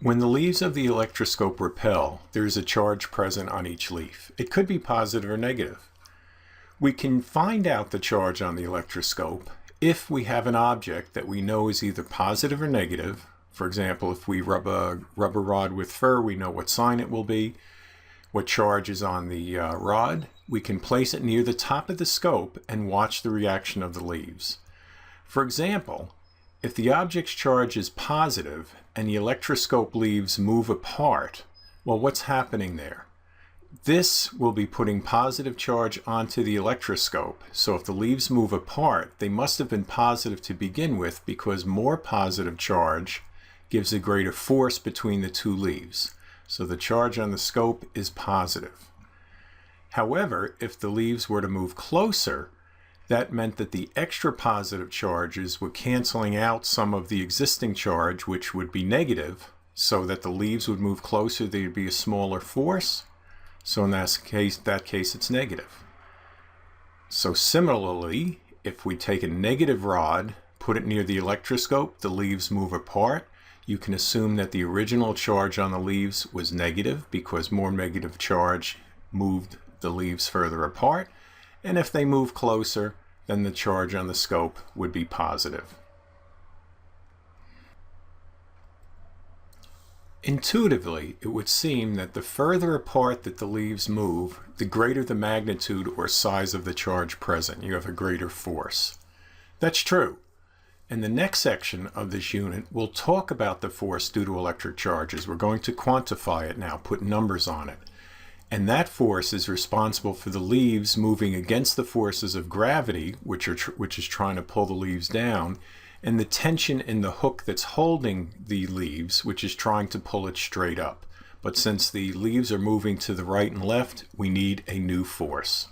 When the leaves of the electroscope repel, there is a charge present on each leaf. It could be positive or negative. We can find out the charge on the electroscope if we have an object that we know is either positive or negative. For example, if we rub a rubber rod with fur, we know what sign it will be, what charge is on the rod. We can place it near the top of the scope and watch the reaction of the leaves. For example, if the object's charge is positive and the electroscope leaves move apart, well, what's happening there? This will be putting positive charge onto the electroscope. So if the leaves move apart, they must have been positive to begin with because more positive charge gives a greater force between the two leaves. So the charge on the scope is positive. However, if the leaves were to move closer, that meant that the extra positive charges were canceling out some of the existing charge, which would be negative, so that the leaves would move closer, there would be a smaller force. So in that case, it's negative. So similarly, if we take a negative rod, put it near the electroscope, the leaves move apart, you can assume that the original charge on the leaves was negative because more negative charge moved the leaves further apart. And if they move closer, then the charge on the scope would be positive. Intuitively, it would seem that the further apart that the leaves move, the greater the magnitude or size of the charge present. You have a greater force. That's true. In the next section of this unit, we'll talk about the force due to electric charges. We're going to quantify it now, put numbers on it. And that force is responsible for the leaves moving against the forces of gravity, which is trying to pull the leaves down, and the tension in the hook that's holding the leaves, which is trying to pull it straight up. But since the leaves are moving to the right and left, we need a new force.